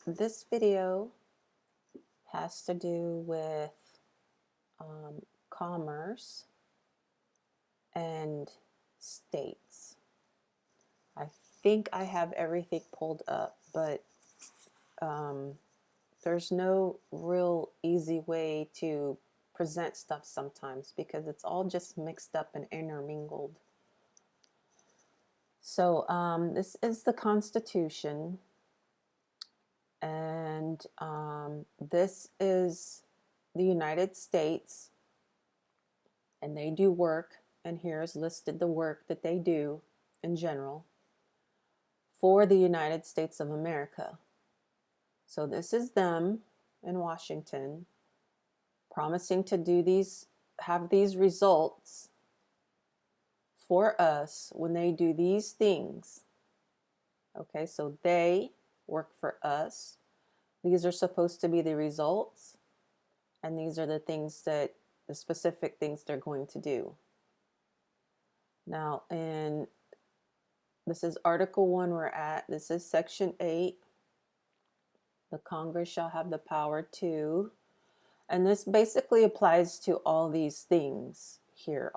This video has to do with commerce and states. I think I have everything pulled up, but there's no real easy way to present stuff sometimes because it's all just mixed up and intermingled. So this is the Constitution, and this is the United States, and they do work, and here is listed the work that they do in general for the United States of America. So this is them in Washington promising to do these, have these results for us when they do these things. Okay, so they work for us. These are supposed to be the results, and these are the things that, the specific things they're going to do. Now, this is Article 1 we're at. This is Section 8. The Congress shall have the power to, and this basically applies to all these things here.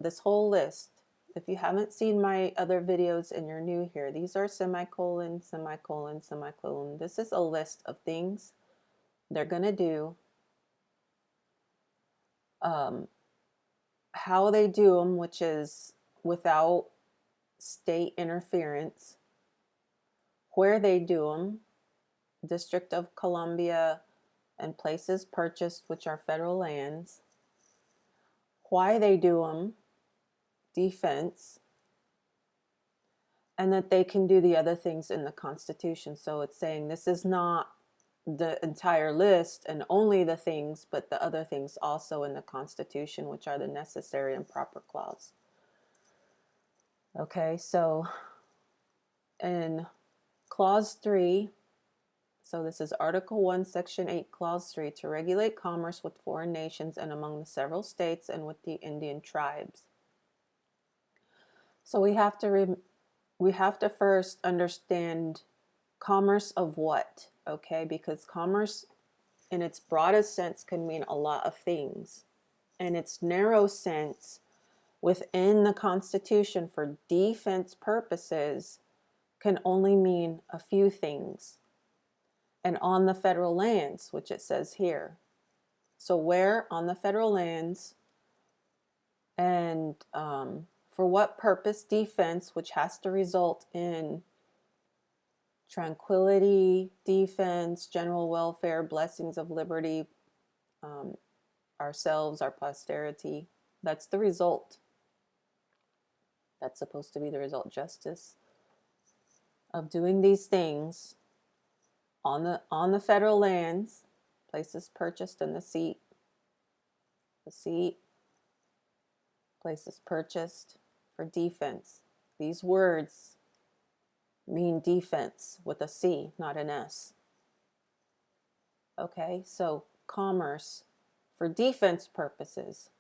This whole list. If you haven't seen my other videos and you're new here, these are semicolon, semicolon, semicolon. This is a list of things they're going to do, how they do them, which is without state interference, where they do them, District of Columbia and places purchased, which are federal lands, why they do them, defense, and that they can do the other things in the Constitution. So it's saying this is not the entire list and only the things, but the other things also in the Constitution, which are the necessary and proper clause. Okay, so in Clause 3, so this is Article 1, Section 8, Clause 3, to regulate commerce with foreign nations and among the several states and with the Indian tribes. So we have to first understand commerce of what, okay? Because commerce in its broadest sense can mean a lot of things. In its narrow sense, within the Constitution for defense purposes, can only mean a few things. And on the federal lands, which it says here. So where on the federal lands, and for what purpose defense, which has to result in tranquility, defense, general welfare, blessings of liberty, ourselves, our posterity. That's the result. That's supposed to be the result. Justice of doing these things on the federal lands, places purchased in the seat, places purchased for defense. These words mean defense with a C, not an S. Okay, so commerce for defense purposes.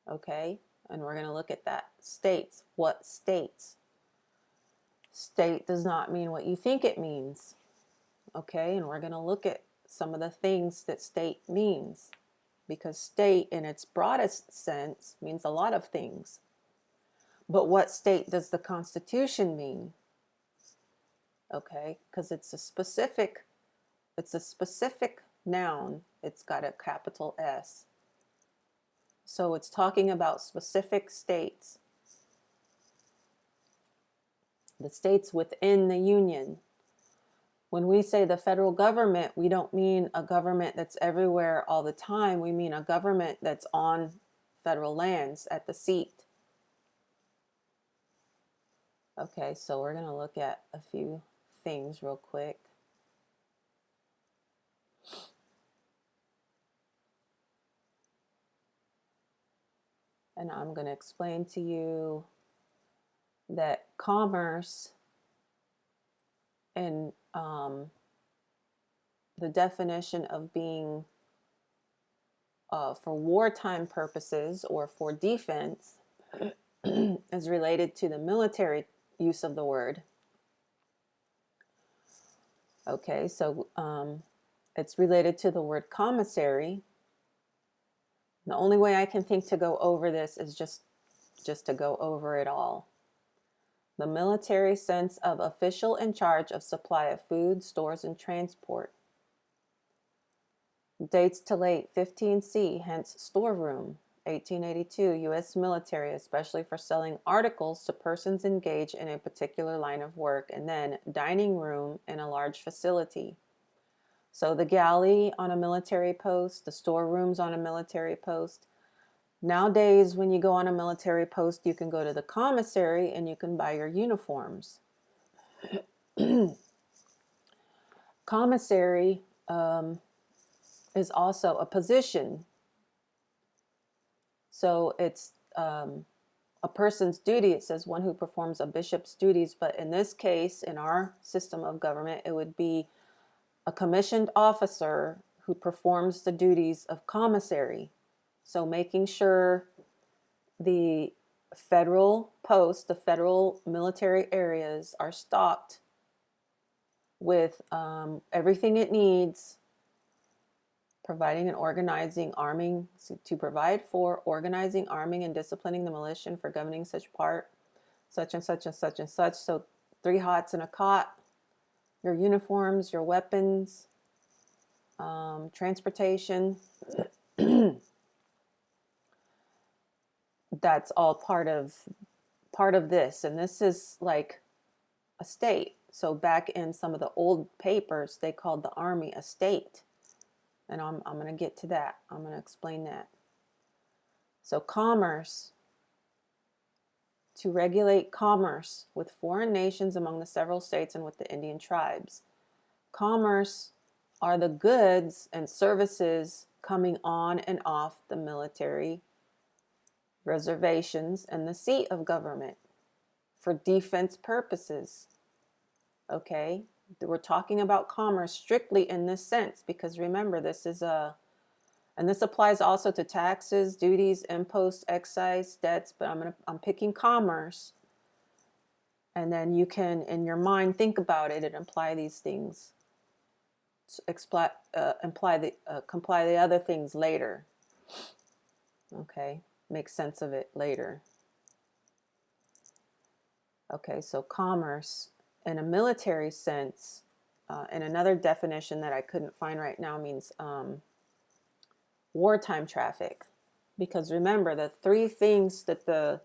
Okay, and we're going to look at that. States. What states? State does not mean what you think it means. Okay, and we're going to look at some of the things that state means, because state in its broadest sense means a lot of things. But what state does the Constitution mean? Okay, because it's a specific noun. It's got a capital S. So it's talking about specific states. The states within the Union. When we say the federal government, we don't mean a government that's everywhere all the time. We mean a government that's on federal lands at the seat. Okay, so we're going to look at a few things real quick. And I'm going to explain to you that commerce and the definition of being for wartime purposes or for defense is related to the military use of the word. Okay, so it's related to the word commissary. The only way I can think to go over this is just to go over it all. The military sense of official in charge of supply of food, stores, and transport. Dates to late 15C, hence storeroom. 1882, U.S. military, especially for selling articles to persons engaged in a particular line of work, and then dining room in a large facility. So the galley on a military post, the storerooms on a military post. Nowadays, when you go on a military post, you can go to the commissary and you can buy your uniforms. Commissary is also a position. So it's a person's duty. It says one who performs a bishop's duties, but in this case, in our system of government, it would be a commissioned officer who performs the duties of commissary. So making sure the federal posts, the federal military areas are stocked with everything it needs, providing and organizing, arming, to provide for organizing, arming, and disciplining the militia for governing such part, such and such and such and such. So 3 hots and a cot, your uniforms, your weapons, transportation. That's all part of this, and this is like a state. So back in some of the old papers, they called the Army a state, and I'm going to get to that. I'm going to explain that. So commerce, to regulate commerce with foreign nations among the several states and with the Indian tribes. Commerce are the goods and services coming on and off the military reservations and the seat of government for defense purposes. Okay, we're talking about commerce strictly in this sense, because remember, this is and this applies also to taxes, duties, imposts, excise, debts, but I'm picking commerce, and then you can in your mind think about it and apply these things, comply the other things later. Okay, make sense of it later. Okay, so commerce in a military sense, and another definition that I couldn't find right now, means wartime traffic. Because remember, the 3 things that the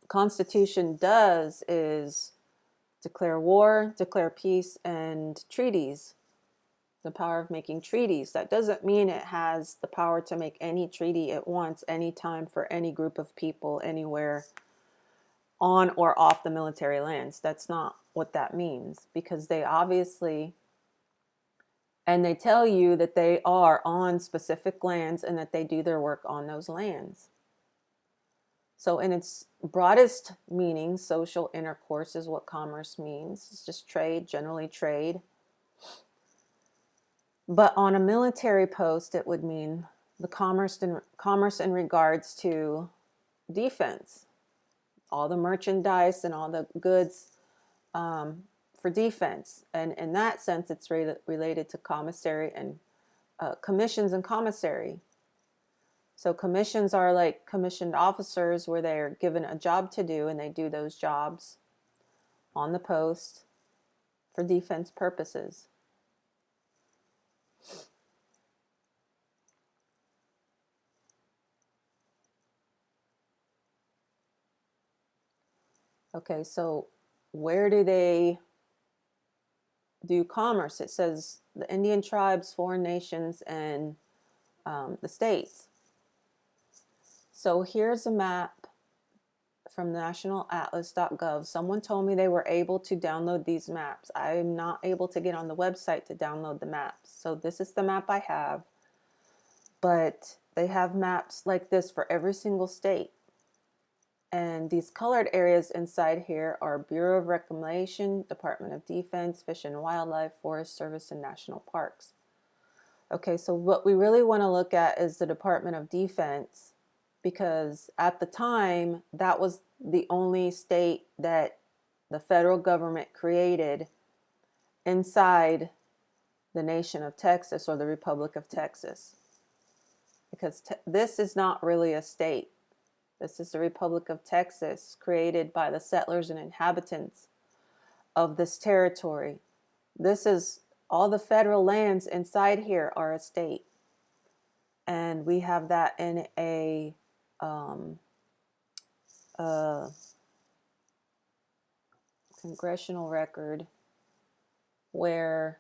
Constitution does is declare war, declare peace, and treaties. The power of making treaties. That doesn't mean it has the power to make any treaty it wants, anytime, for any group of people, anywhere, on or off the military lands. That's not what that means, because they obviously, and they tell you that they are on specific lands and that they do their work on those lands. So in its broadest meaning, social intercourse is what commerce means. It's just trade, generally trade. But on a military post, it would mean the commerce in regards to defense. All the merchandise and all the goods for defense. And in that sense, it's related to commissary and commissions and commissary. So commissions are like commissioned officers, where they're given a job to do, and they do those jobs on the post for defense purposes. Okay, so where do they do commerce? It says the Indian tribes, foreign nations, and the states. So here's a map from nationalatlas.gov. Someone told me they were able to download these maps. I'm not able to get on the website to download the maps. So this is the map I have. But they have maps like this for every single state. And these colored areas inside here are Bureau of Reclamation, Department of Defense, Fish and Wildlife, Forest Service, and National Parks. Okay, so what we really want to look at is the Department of Defense, because at the time, that was the only state that the federal government created inside the nation of Texas or the Republic of Texas. Because this is not really a state. This is the Republic of Texas, created by the settlers and inhabitants of this territory. This is all the federal lands inside here are a state. And we have that in a congressional record where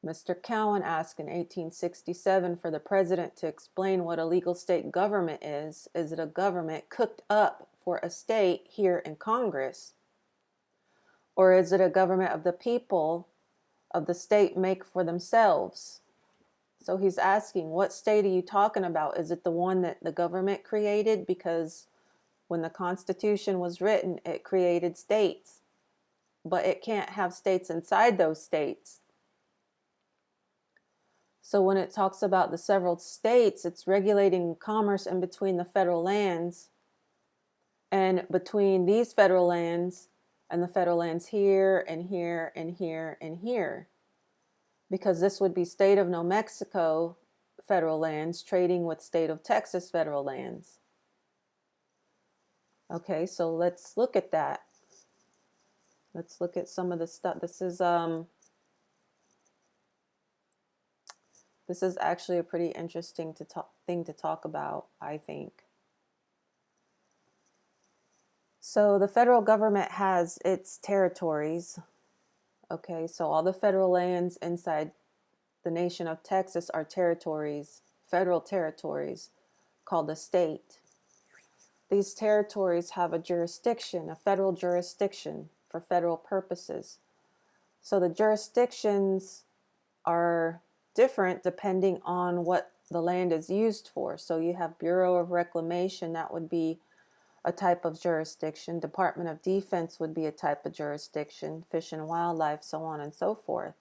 Mr. Cowan asked in 1867 for the president to explain what a legal state government is. Is it a government cooked up for a state here in Congress? Or is it a government of the people of the state make for themselves? So he's asking, what state are you talking about? Is it the one that the government created? Because when the Constitution was written, it created states, but it can't have states inside those states. So when it talks about the several states, it's regulating commerce in between the federal lands and between these federal lands and the federal lands here and here and here and here. Because this would be state of New Mexico federal lands trading with state of Texas federal lands. Okay, so let's look at that. Let's look at some of the stuff. This is actually a pretty interesting thing to talk about, I think. So the federal government has its territories. Okay, so all the federal lands inside the nation of Texas are territories, federal territories, called a state. These territories have a jurisdiction, a federal jurisdiction for federal purposes. So the jurisdictions are different depending on what the land is used for. So you have Bureau of Reclamation, that would be a type of jurisdiction. Department of Defense would be a type of jurisdiction. Fish and Wildlife, so on and so forth.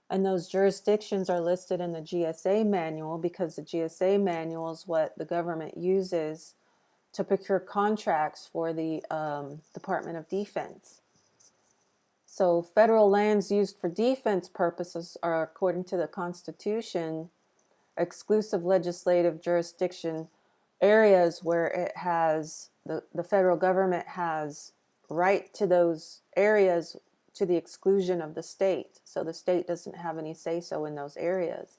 And those jurisdictions are listed in the GSA manual because the GSA manual is what the government uses to procure contracts for the Department of Defense. So federal lands used for defense purposes are, according to the Constitution, exclusive legislative jurisdiction areas where it has, the federal government has right to those areas to the exclusion of the state. So the state doesn't have any say-so in those areas.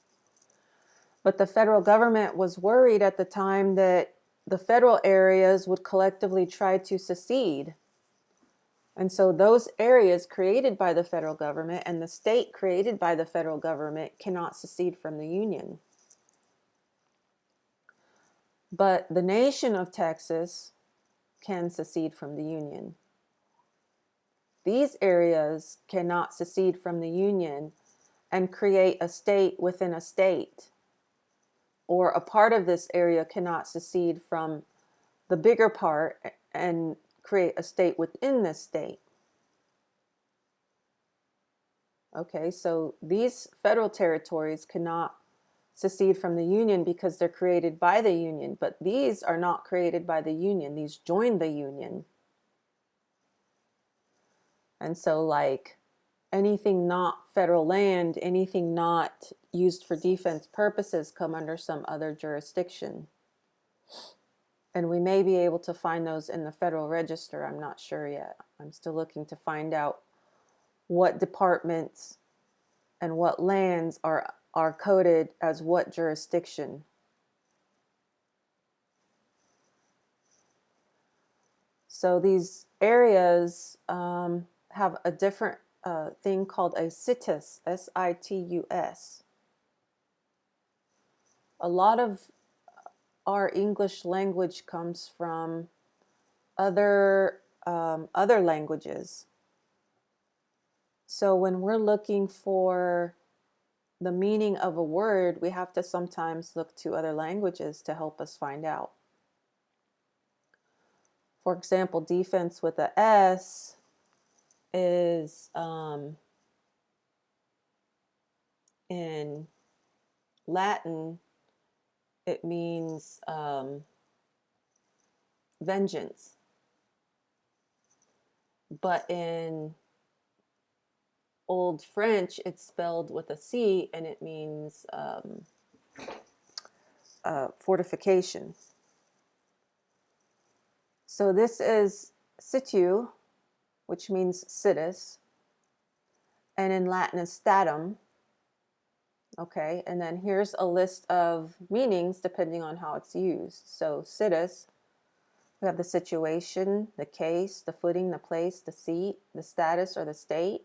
But the federal government was worried at the time that the federal areas would collectively try to secede. And so those areas created by the federal government and the state created by the federal government cannot secede from the Union. But the nation of Texas can secede from the Union. These areas cannot secede from the Union and create a state within a state. Or a part of this area cannot secede from the bigger part and create a state within this state. Okay, so these federal territories cannot secede from the Union because they're created by the Union, but these are not created by the Union. These joined the Union. And so like anything not federal land, anything not used for defense purposes come under some other jurisdiction. And we may be able to find those in the Federal Register. I'm not sure yet. I'm still looking to find out what departments and what lands are coded as what jurisdiction. So these areas have a different thing called a situs, S-I-T-U-S. A lot of our English language comes from other languages. So when we're looking for the meaning of a word, we have to sometimes look to other languages to help us find out. For example, defense with a S is in Latin, it means vengeance. But in Old French, it's spelled with a C, and it means fortification. So this is situ, which means situs, and in Latin is statum. Okay, and then here's a list of meanings depending on how it's used. So situs, we have the situation, the case, the footing, the place, the seat, the status or the state.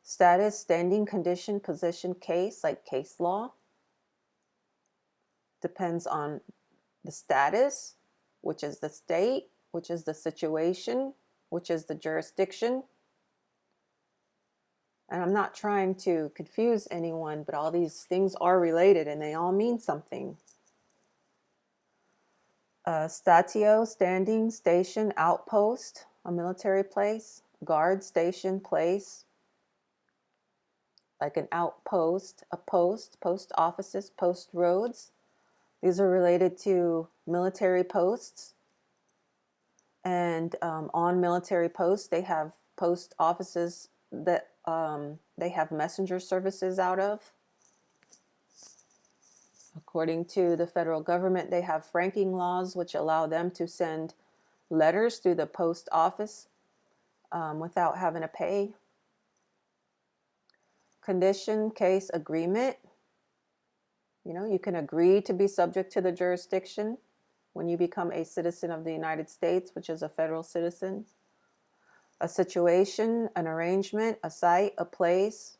Status, standing, condition, position, case, like case law. Depends on the status, which is the state, which is the situation, which is the jurisdiction. And I'm not trying to confuse anyone, but all these things are related and they all mean something. Statio, standing, station, outpost, a military place. Guard, station, place, like an outpost, a post, post offices, post roads. These are related to military posts. And on military posts, they have post offices that they have messenger services out of. According to the federal government, they have franking laws which allow them to send letters through the post office without having to pay. Condition, case, agreement. You know, you can agree to be subject to the jurisdiction when you become a citizen of the United States, which is a federal citizen. A situation, an arrangement, a site, a place,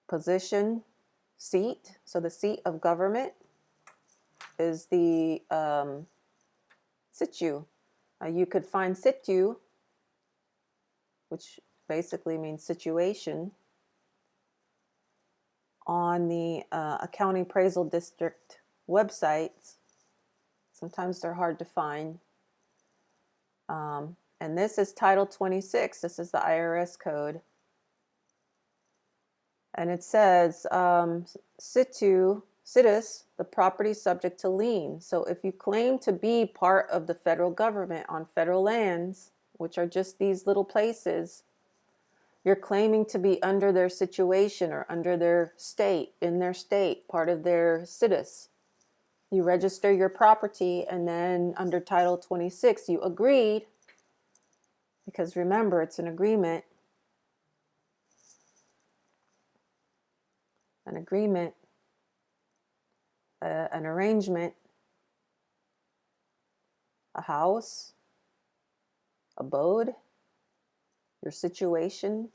position, seat. So the seat of government is the situ. You could find situ, which basically means situation, on the County Appraisal District websites. Sometimes they're hard to find. And this is Title 26. This is the IRS code. And it says, situs, the property subject to lien. So if you claim to be part of the federal government on federal lands, which are just these little places, you're claiming to be under their situation or under their state, in their state, part of their situs. You register your property, and then under Title 26, you agreed, because remember, it's an agreement. An agreement, an arrangement, a house, abode, your situation,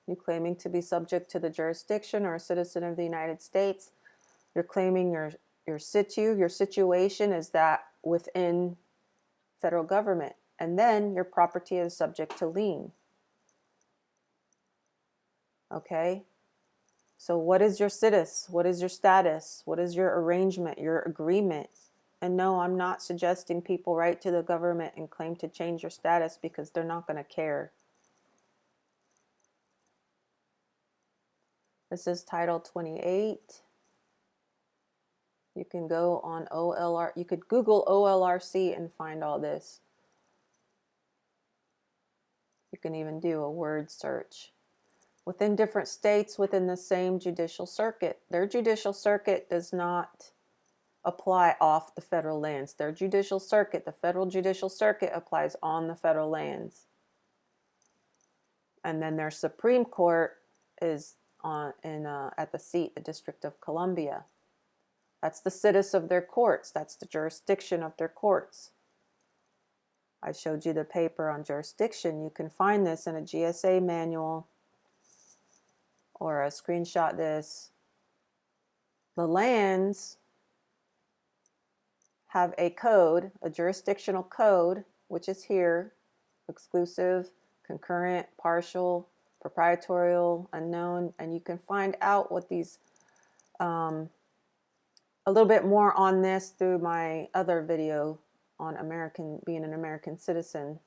you claiming to be subject to the jurisdiction or a citizen of the United States. You're claiming your situ, your situation is that within federal government. And then your property is subject to lien. Okay? So what is your situs? What is your status? What is your arrangement, your agreement? And no, I'm not suggesting people write to the government and claim to change your status, because they're not going to care. This is Title 28. You can go on OLR. You could Google OLRC and find all this. You can even do a word search. Within different states within the same judicial circuit. Their judicial circuit does not apply off the federal lands. Their judicial circuit, the federal judicial circuit, applies on the federal lands. And then their Supreme Court is at the seat, the District of Columbia. That's the situs of their courts. That's the jurisdiction of their courts. I showed you the paper on jurisdiction. You can find this in a GSA manual or a screenshot this. The lands have a code, a jurisdictional code, which is here: exclusive, concurrent, partial, proprietorial, unknown. And you can find out what these, a little bit more on this through my other video on being an American citizen.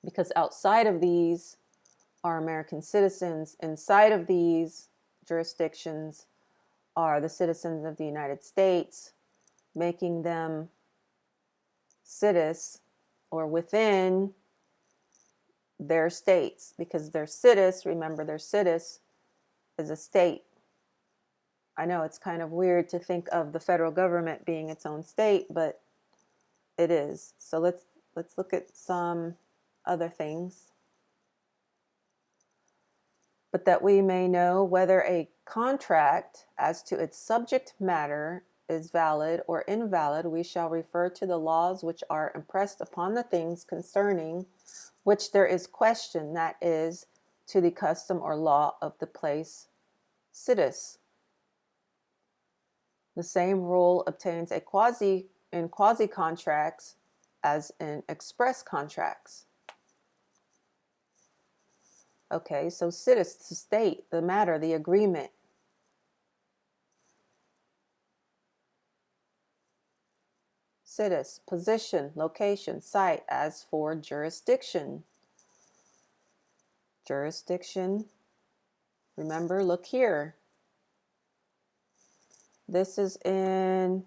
Because outside of these are American citizens. Inside of these jurisdictions are the citizens of the United States, making them situs, or within their states, because their cities, remember their cities is a state. I know it's kind of weird to think of the federal government being its own state, but it is. So let's look at some other things. But that we may know whether a contract as to its subject matter is valid or invalid, we shall refer to the laws which are impressed upon the things concerning which there is question, that is, to the custom or law of the place situs. The same rule obtains in quasi contracts as in express contracts. Okay, so situs, the state, the matter, the agreement. Situs, position, location, site. As for jurisdiction. Jurisdiction, remember, look here. This is in,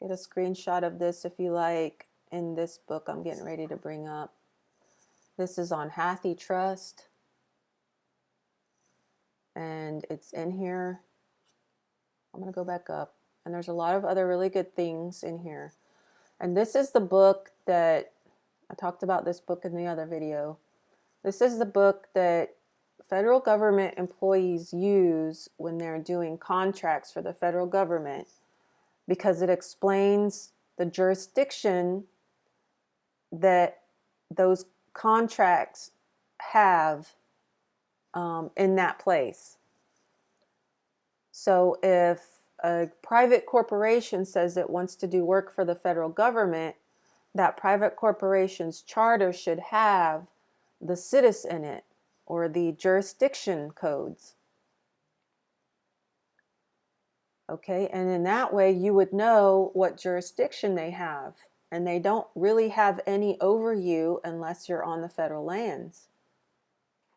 get a screenshot of this if you like, in this book I'm getting ready to bring up. This is on Hathi Trust. And it's in here. I'm going to go back up. And there's a lot of other really good things in here. And this is the book that, I talked about this book in the other video. This is the book that federal government employees use when they're doing contracts for the federal government, because it explains the jurisdiction that those contracts have in that place. So if a private corporation says it wants to do work for the federal government, that private corporation's charter should have the situs in it, or the jurisdiction codes. Okay, and in that way you would know what jurisdiction they have, and they don't really have any over you unless you're on the federal lands,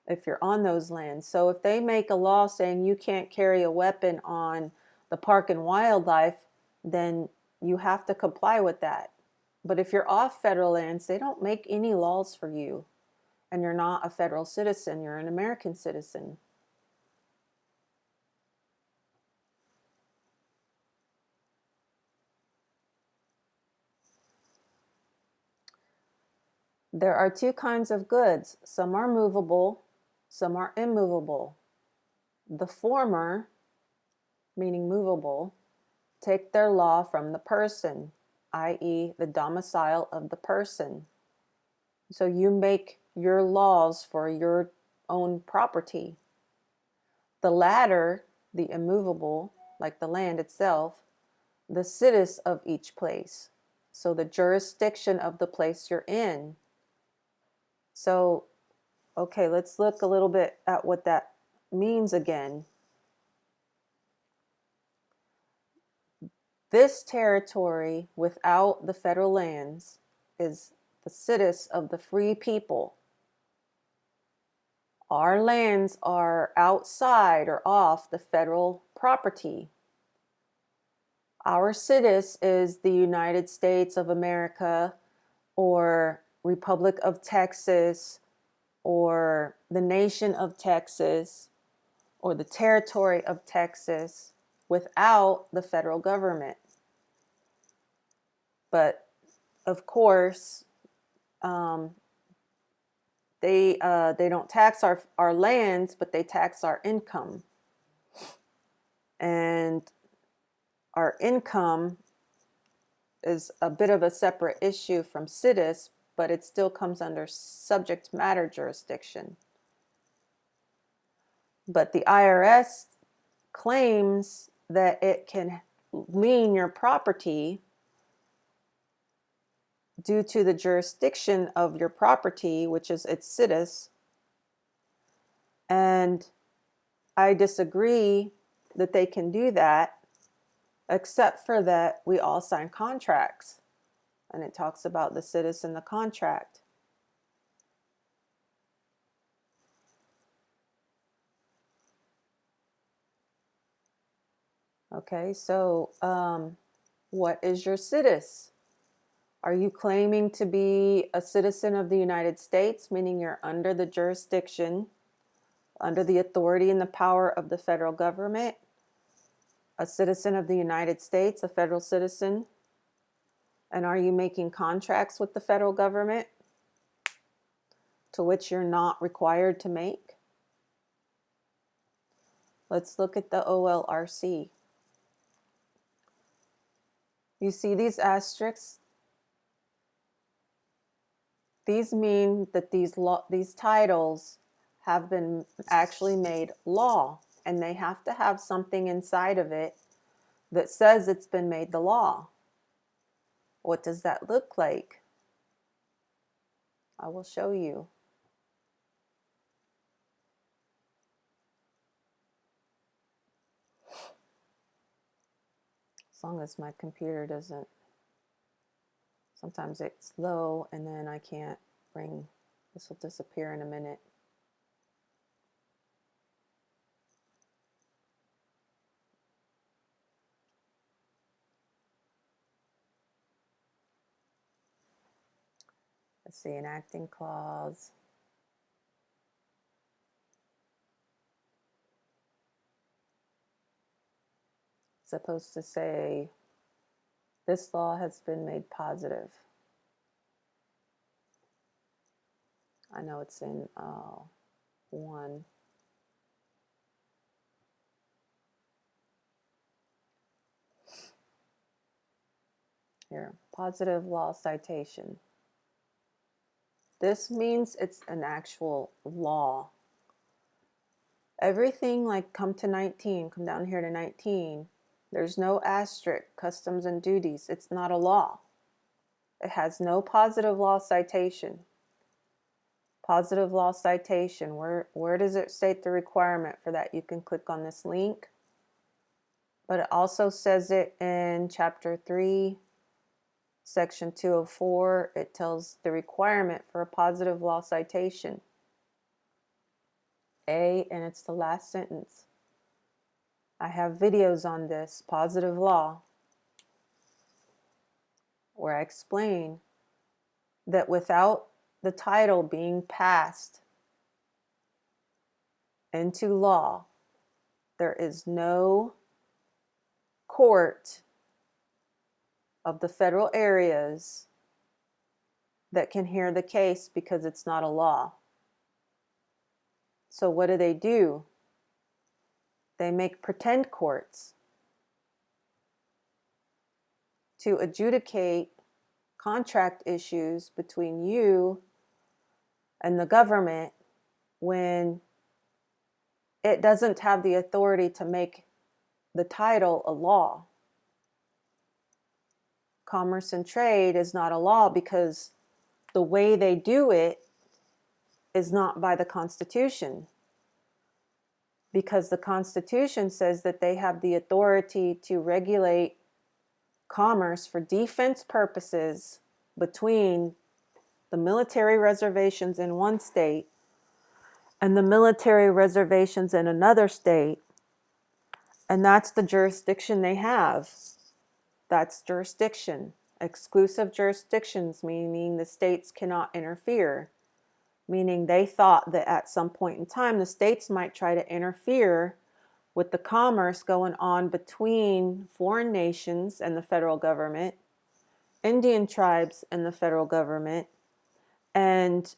if you're on those lands. So if they make a law saying you can't carry a weapon on the park and wildlife, then you have to comply with that. But if you're off federal lands, they don't make any laws for you, and you're not a federal citizen, you're an American citizen. There are two kinds of goods. Some are movable, some are immovable. The former, meaning movable, take their law from the person, i.e., the domicile of the person. So you make your laws for your own property. The latter, the immovable, like the land itself, the situs of each place. So the jurisdiction of the place you're in. So, okay, let's look a little bit at what that means again. This territory without the federal lands is the situs of the free people. Our lands are outside or off the federal property. Our situs is the United States of America, or Republic of Texas, or the nation of Texas, or the territory of Texas, without the federal government. But of course, they don't tax our lands, but they tax our income. And our income is a bit of a separate issue from situs, but it still comes under subject matter jurisdiction. But the IRS claims that it can lien your property due to the jurisdiction of your property, which is its situs. And I disagree that they can do that, except for that we all sign contracts. And it talks about the situs in the contract. Okay, so what is your situs? Are you claiming to be a citizen of the United States, meaning you're under the jurisdiction, under the authority and the power of the federal government? A citizen of the United States, a federal citizen? And are you making contracts with the federal government to which you're not required to make? Let's look at the OLRC. You see these asterisks? These mean that these titles have been actually made law, and they have to have something inside of it that says it's been made the law. What does that look like? I will show you. As long as my computer doesn't, sometimes it's low and then I can't bring, this will disappear in a minute. Let's see, enacting clause. It's supposed to say, this law has been made positive. I know it's in 1. Here, positive law citation. This means it's an actual law. Everything like come to 19, come down here to 19, there's no asterisk, customs and duties. It's not a law. It has no positive law citation. Positive law citation, where does it state the requirement for that? You can click on this link. But it also says it in Chapter 3, Section 204. It tells the requirement for a positive law citation. A, and it's the last sentence. I have videos on this, positive law, where I explain that without the title being passed into law, there is no court of the federal areas that can hear the case because it's not a law. So what do? They make pretend courts to adjudicate contract issues between you and the government when it doesn't have the authority to make the title a law. Commerce and trade is not a law because the way they do it is not by the Constitution. Because the Constitution says that they have the authority to regulate commerce for defense purposes between the military reservations in one state and the military reservations in another state. And that's the jurisdiction they have. That's jurisdiction. Exclusive jurisdictions, meaning the states cannot interfere. Meaning they thought that at some point in time, the states might try to interfere with the commerce going on between foreign nations and the federal government, Indian tribes and the federal government, and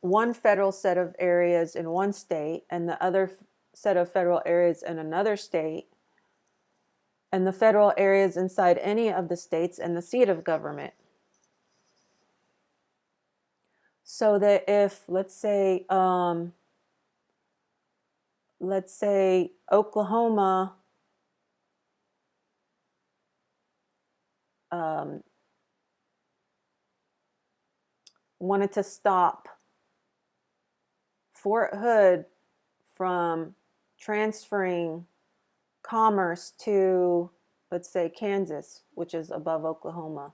one federal set of areas in one state and the other set of federal areas in another state, and the federal areas inside any of the states and the seat of government. So that if, let's say Oklahoma wanted to stop Fort Hood from transferring commerce to, let's say, Kansas, which is above Oklahoma,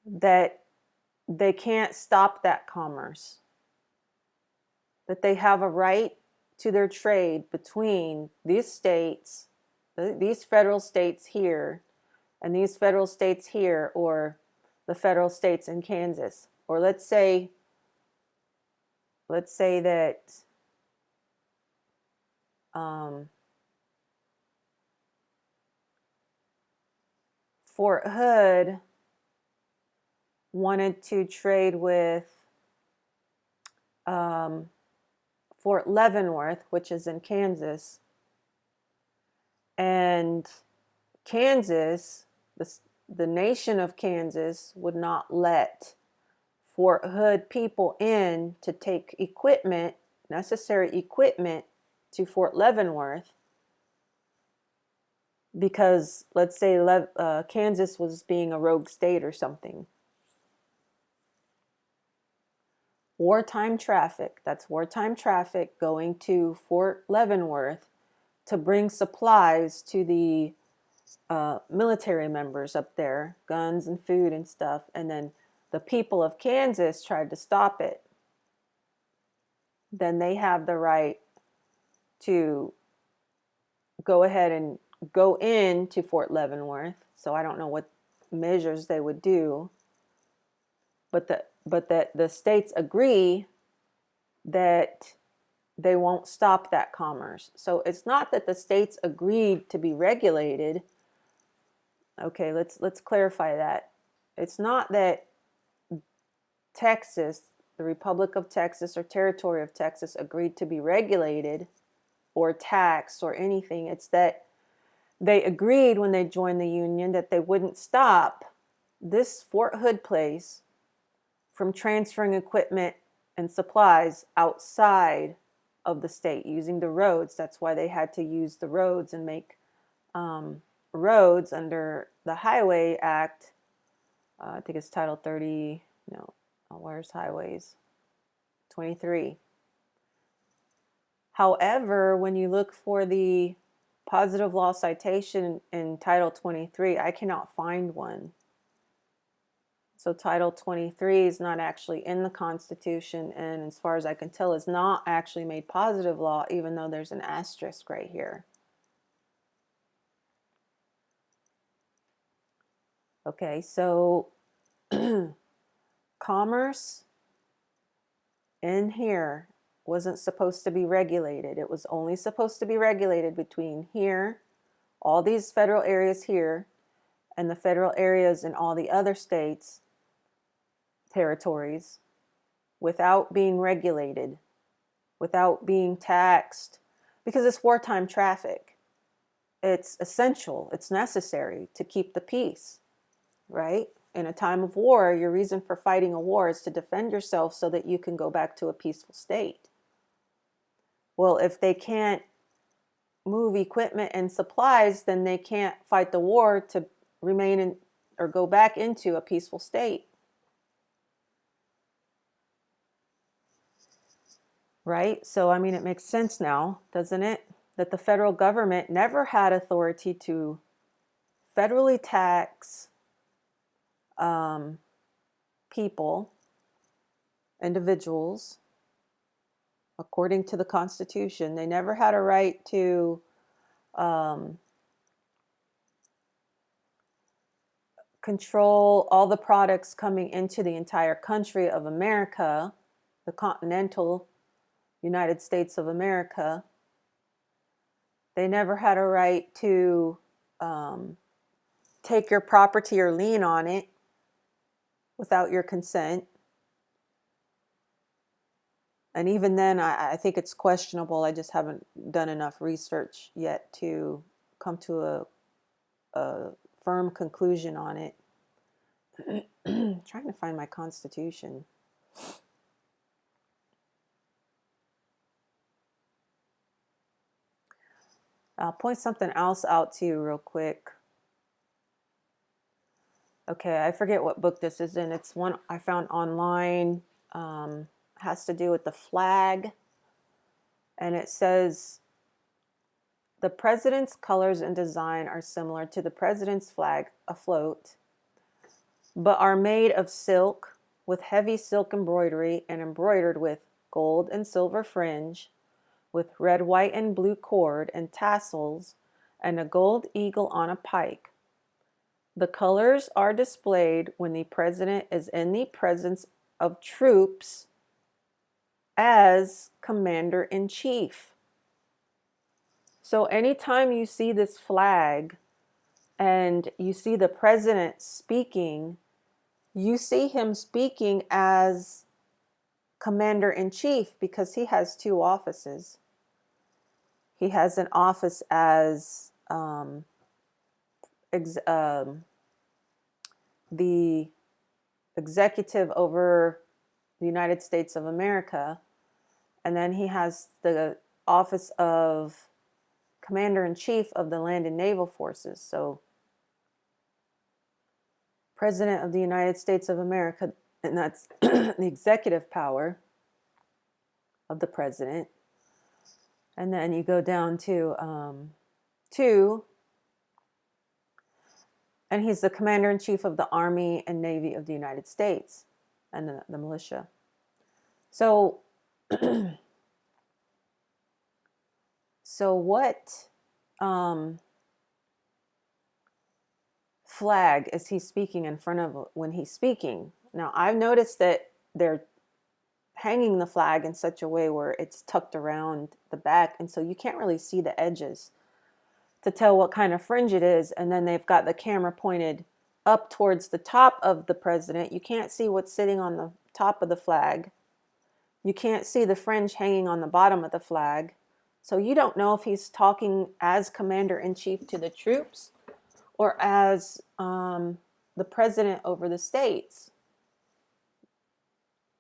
that they can't stop that commerce, that they have a right to their trade between these states, these federal states here, and these federal states here, or the federal states in Kansas, or let's say that Fort Hood wanted to trade with Fort Leavenworth, which is in Kansas, and Kansas, the nation of Kansas, would not let Fort Hood people in to take equipment, necessary equipment, to Fort Leavenworth, because let's say Kansas was being a rogue state or something. Wartime traffic, that's wartime traffic going to Fort Leavenworth to bring supplies to the military members up there, guns and food and stuff, and then the people of Kansas tried to stop it. Then they have the right to go ahead and go into Fort Leavenworth. So I don't know what measures they would do, but the states agree that they won't stop that commerce. So it's not that the states agreed to be regulated. Okay, let's clarify that. It's not that Texas, the Republic of Texas or Territory of Texas, agreed to be regulated or taxed or anything. It's that they agreed when they joined the Union that they wouldn't stop this Fort Hood place from transferring equipment and supplies outside of the state using the roads. That's why they had to use the roads and make roads under the Highway Act. I think it's Title 30. No, where's highways? 23. However, when you look for the positive law citation in Title 23, I cannot find one. So Title 23 is not actually in the Constitution, and as far as I can tell, is not actually made positive law, even though there's an asterisk right here. Okay, so commerce in here wasn't supposed to be regulated. It was only supposed to be regulated between here, all these federal areas here, and the federal areas in all the other states, territories, without being regulated, without being taxed, because it's wartime traffic. It's essential, it's necessary to keep the peace, right? In a time of war, your reason for fighting a war is to defend yourself so that you can go back to a peaceful state. Well, if they can't move equipment and supplies, then they can't fight the war to remain in or go back into a peaceful state. Right? So, I mean, it makes sense now, doesn't it? That the federal government never had authority to federally tax people, individuals, according to the Constitution. They never had a right to control all the products coming into the entire country of America, the continental United States of America. They never had a right to take your property or lien on it without your consent. And even then, I think it's questionable. I just haven't done enough research yet to come to a firm conclusion on it. Trying to find my Constitution. I'll point something else out to you real quick. Okay, I forget what book this is in. It's one I found online. Has to do with the flag. And it says, the president's colors and design are similar to the president's flag afloat, but are made of silk with heavy silk embroidery and embroidered with gold and silver fringe, with red, white, and blue cord and tassels, and a gold eagle on a pike. The colors are displayed when the president is in the presence of troops as commander-in-chief. So anytime you see this flag and you see the president speaking, you see him speaking as commander-in-chief because he has two offices. He has an office as the executive over the United States of America, and then he has the office of Commander-in-Chief of the Land and Naval Forces. So President of the United States of America, and that's the executive power of the president. And then you go down to 2, and he's the Commander-in-Chief of the Army and Navy of the United States and the militia. So, what flag is he speaking in front of when he's speaking? Now, I've noticed that they're hanging the flag in such a way where it's tucked around the back, and so you can't really see the edges to tell what kind of fringe it is. And then they've got the camera pointed up towards the top of the president. You can't see what's sitting on the top of the flag. You can't see the fringe hanging on the bottom of the flag. So you don't know if he's talking as commander-in-chief to the troops or as the president over the states,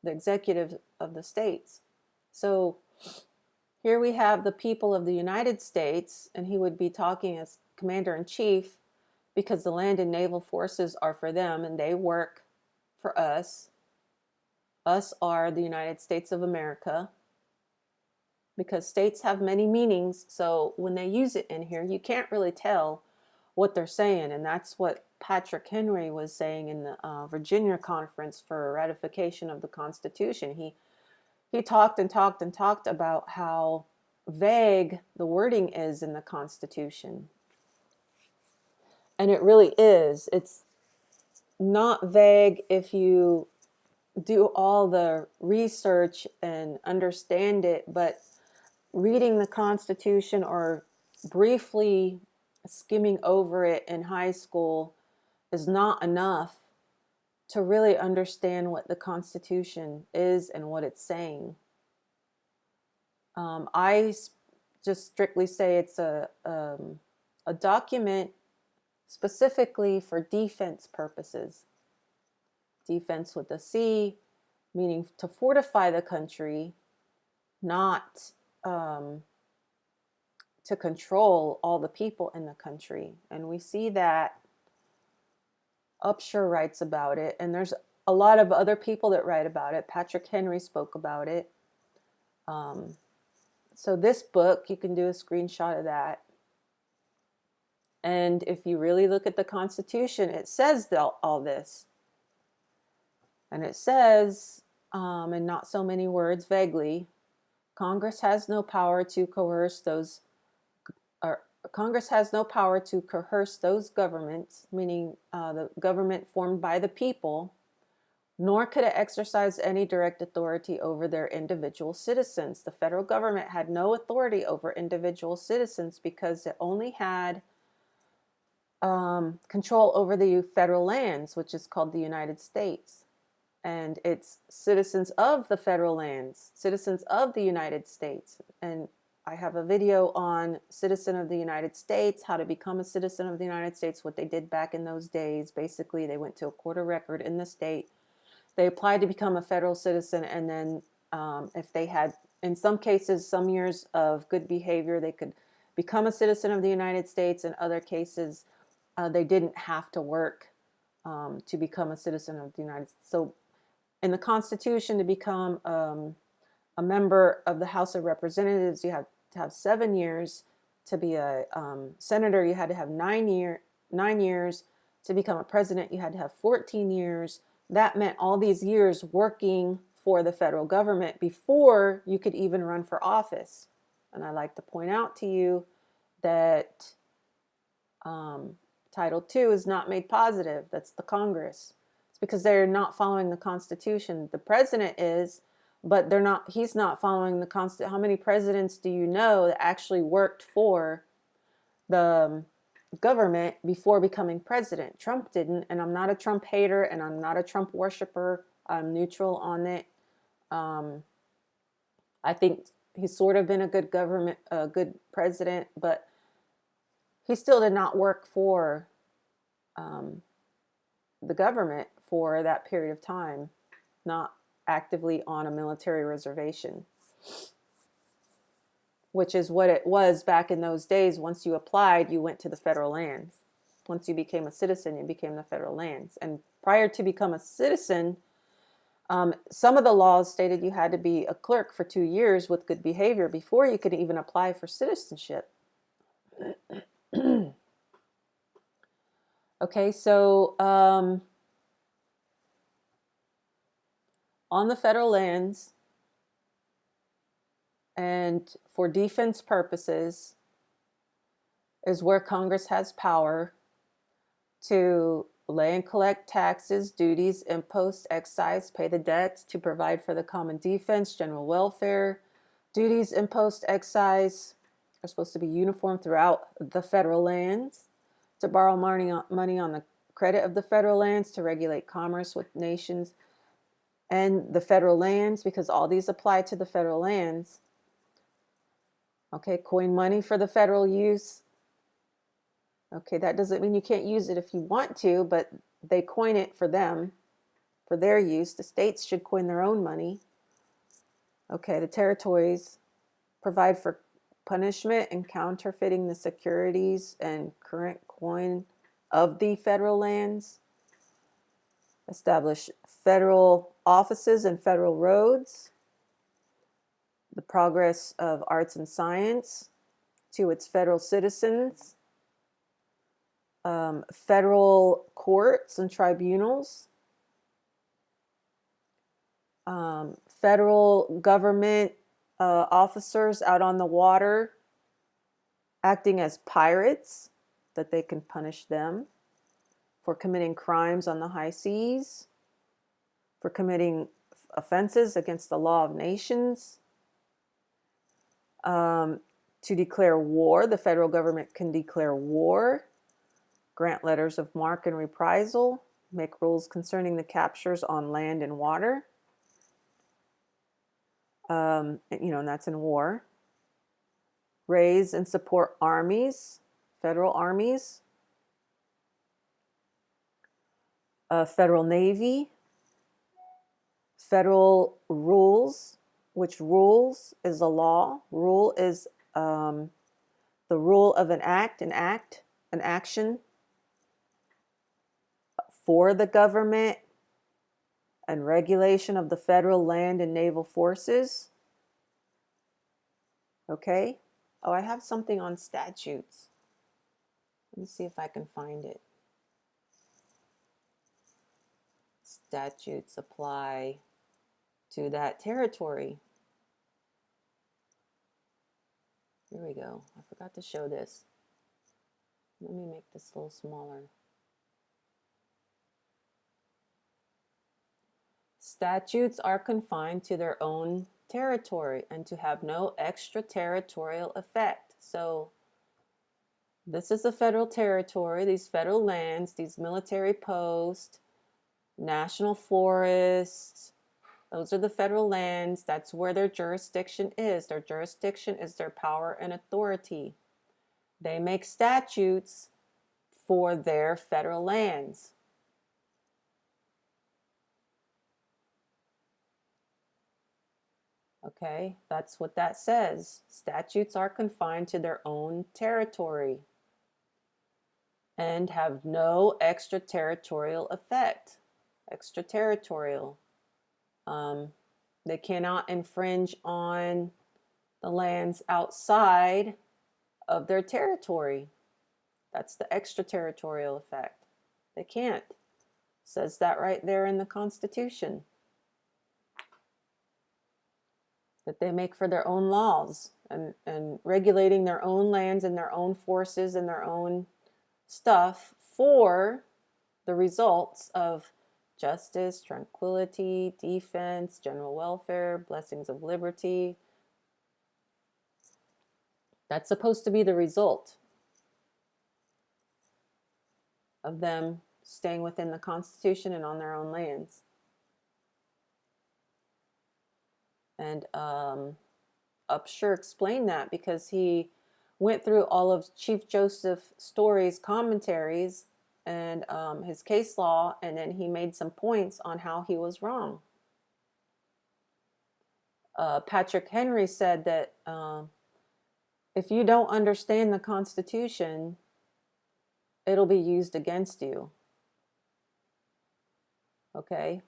the executive of the states. So here we have the people of the United States, and he would be talking as commander-in-chief because the land and naval forces are for them and they work for us. Us are the United States of America, because states have many meanings. So when they use it in here, you can't really tell what they're saying. And that's what Patrick Henry was saying in the Virginia Conference for ratification of the Constitution. He talked and talked and talked about how vague the wording is in the Constitution. And it really is. It's not vague if you do all the research and understand it, but reading the Constitution or briefly skimming over it in high school is not enough to really understand what the Constitution is and what it's saying. I just strictly say it's a document specifically for defense purposes. Defense with a C, meaning to fortify the country, not to control all the people in the country. And we see that Upshur writes about it, and there's a lot of other people that write about it. Patrick Henry spoke about it. So this book, you can do a screenshot of that. And if you really look at the Constitution, it says all this. And it says, in not so many words, vaguely, Congress has no power to coerce those governments, meaning the government formed by the people, nor could it exercise any direct authority over their individual citizens. The federal government had no authority over individual citizens because it only had control over the federal lands, which is called the United States. And it's citizens of the federal lands, citizens of the United States. And I have a video on citizen of the United States, how to become a citizen of the United States, what they did back in those days. Basically, they went to a court of record in the state. They applied to become a federal citizen, and then if they had, in some cases, some years of good behavior, they could become a citizen of the United States. In other cases, they didn't have to work to become a citizen of the United States. So in the Constitution, to become a member of the House of Representatives, you have to have 7 years. To be a senator, you had to have 9 years. To become a president, you had to have 14 years. That meant all these years working for the federal government before you could even run for office. And I like to point out to you that Title II is not made positive. That's the Congress. It's because they're not following the Constitution. The president is, but they're not. He's not following the Constitution. How many presidents do you know that actually worked for the government before becoming president? Trump didn't, and I'm not a Trump hater, and I'm not a Trump worshiper. I'm neutral on it. I think he's sort of been a good president, but he still did not work for the government for that period of time, not actively on a military reservation, which is what it was back in those days. Once you applied, you went to the federal lands. Once you became a citizen, you became the federal lands. And prior to become a citizen, some of the laws stated you had to be a clerk for 2 years with good behavior before you could even apply for citizenship. Okay, so on the federal lands and for defense purposes is where Congress has power to lay and collect taxes, duties, imposts, excise, pay the debts, to provide for the common defense, general welfare. Duties, imposts, excise are supposed to be uniform throughout the federal lands, to borrow money on the credit of the federal lands, to regulate commerce with nations and the federal lands, because all these apply to the federal lands. Okay, coin money for the federal use. Okay, that doesn't mean you can't use it if you want to, but they coin it for them, for their use. The states should coin their own money. Okay, the territories provide for punishment and counterfeiting the securities and current coin of the federal lands. Establish federal offices and federal roads. The progress of arts and science to its federal citizens. Federal courts and tribunals. Federal government officers out on the water acting as pirates, that they can punish them for committing crimes on the high seas, for committing offenses against the law of nations. To declare war, the federal government can declare war, grant letters of marque and reprisal, make rules concerning the captures on land and water. And that's in war. Raise and support armies, federal armies, federal navy, federal rules, which rules is a law. Rule is the rule of an action for the government, and regulation of the federal land and naval forces. Okay. Oh, I have something on statutes. Let me see if I can find it. Statutes apply to that territory. Here we go. I forgot to show this. Let me make this a little smaller. Statutes are confined to their own territory and to have no extraterritorial effect. So this is a federal territory, these federal lands, these military posts, national forests, those are the federal lands. That's where their jurisdiction is. Their jurisdiction is their power and authority. They make statutes for their federal lands. Okay, that's what that says. Statutes are confined to their own territory and have no extraterritorial effect. Extraterritorial. They cannot infringe on the lands outside of their territory. That's the extraterritorial effect. They can't. It says that right there in the Constitution. That they make for their own laws and regulating their own lands and their own forces and their own stuff for the results of justice, tranquility, defense, general welfare, blessings of liberty. That's supposed to be the result of them staying within the Constitution and on their own lands. And Upshur explained that because he went through all of Chief Joseph Story's commentaries and his case law, and then he made some points on how he was wrong. Patrick Henry said that if you don't understand the Constitution, it'll be used against you. Okay?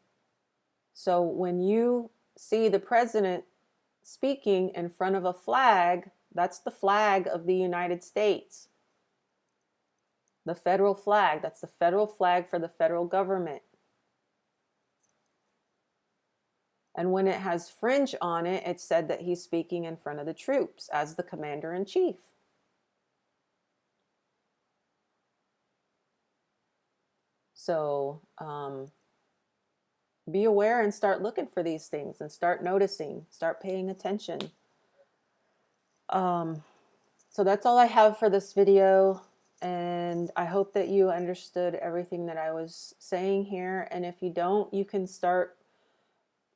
So when you see the president speaking in front of a flag, that's the flag of the United States. The federal flag, that's the federal flag for the federal government. And when it has fringe on it, it's said that he's speaking in front of the troops as the commander-in-chief. So be aware and start looking for these things and start noticing, start paying attention. So that's all I have for this video. And I hope that you understood everything that I was saying here. And if you don't, you can start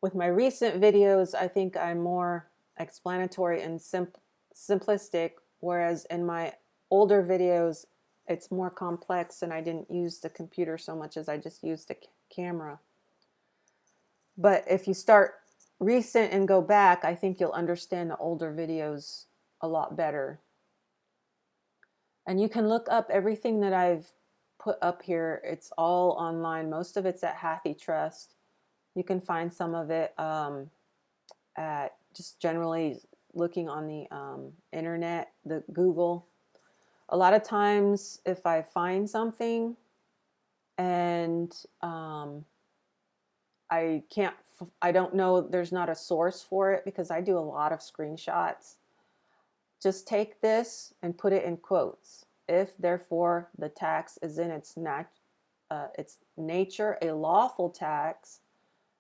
with my recent videos. I think I'm more explanatory and simplistic, whereas in my older videos, it's more complex and I didn't use the computer so much as I just used the camera. But if you start recent and go back, I think you'll understand the older videos a lot better. And you can look up everything that I've put up here. It's all online. Most of it's at Hathi Trust. You can find some of it at just generally looking on the internet, the Google. A lot of times if I find something and I don't know, there's not a source for it because I do a lot of screenshots. Just take this and put it in quotes. If, therefore, the tax is in its nature a lawful tax,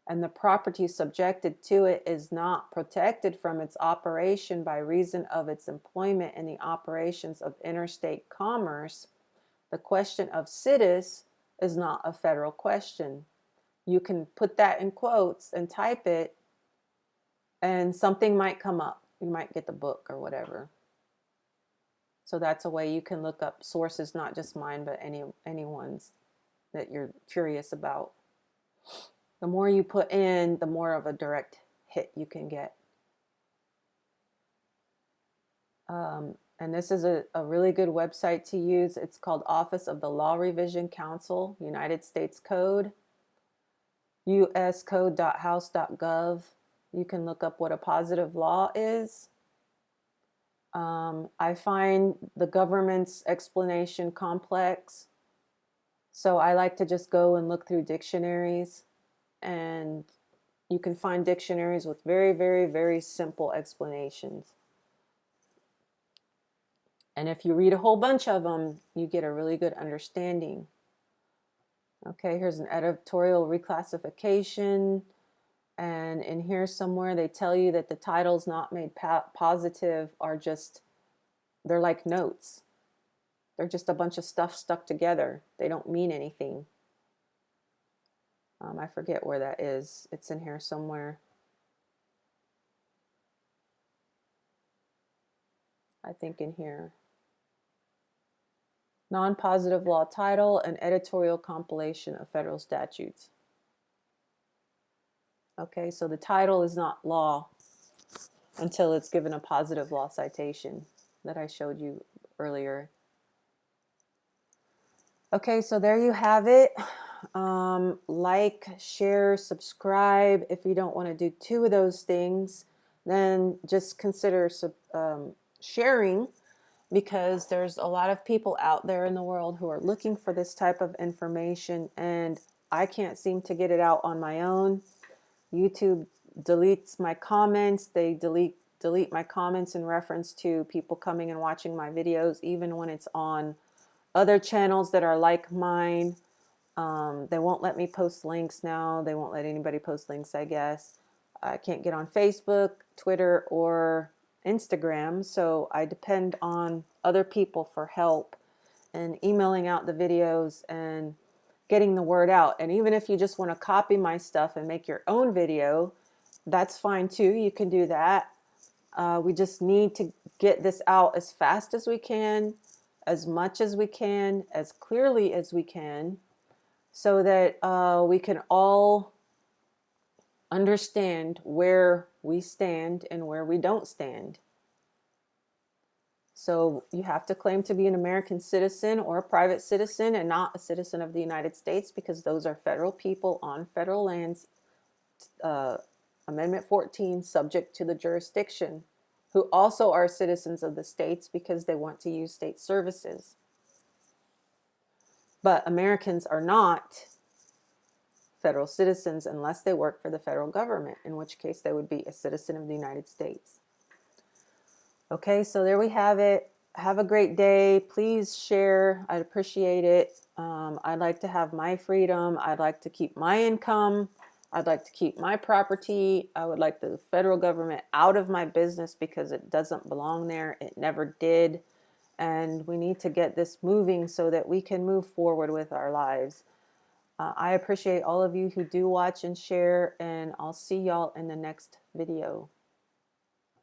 and the property subjected to it is not protected from its operation by reason of its employment in the operations of interstate commerce, the question of situs is not a federal question. You can put that in quotes and type it, and something might come up. You might get the book or whatever. So that's a way you can look up sources, not just mine, but anyone's that you're curious about. The more you put in, the more of a direct hit you can get. And this is a really good website to use. It's called Office of the Law Revision Council, United States Code, uscode.house.gov. You can look up what a positive law is. I find the government's explanation complex, so I like to just go and look through dictionaries, and you can find dictionaries with very, very, very simple explanations. And if you read a whole bunch of them, you get a really good understanding. Okay, here's an editorial reclassification. And in here somewhere, they tell you that the titles not made positive are just, they're like notes. They're just a bunch of stuff stuck together. They don't mean anything. I forget where that is. It's in here somewhere. I think in here. Non-positive law title and editorial compilation of federal statutes. Okay, so the title is not law until it's given a positive law citation that I showed you earlier. Okay, so there you have it. Like, share, subscribe. If you don't want to do two of those things, then just consider sharing, because there's a lot of people out there in the world who are looking for this type of information, and I can't seem to get it out on my own. YouTube deletes my comments. They delete my comments in reference to people coming and watching my videos, even when it's on other channels that are like mine. They won't let me post links now. They won't let anybody post links, I guess. I can't get on Facebook, Twitter, or Instagram, so I depend on other people for help and emailing out the videos and getting the word out. And even if you just want to copy my stuff and make your own video, that's fine too. You can do that. We just need to get this out as fast as we can, as much as we can, as clearly as we can, so that we can all understand where we stand and where we don't stand. So you have to claim to be an American citizen or a private citizen and not a citizen of the United States, because those are federal people on federal lands. Amendment 14, subject to the jurisdiction, who also are citizens of the states because they want to use state services. But Americans are not federal citizens unless they work for the federal government, in which case they would be a citizen of the United States. Okay, so there we have it. Have a great day. Please share. I'd appreciate it. I'd like to have my freedom. I'd like to keep my income. I'd like to keep my property. I would like the federal government out of my business because it doesn't belong there. It never did. And we need to get this moving so that we can move forward with our lives. I appreciate all of you who do watch and share, and I'll see y'all in the next video.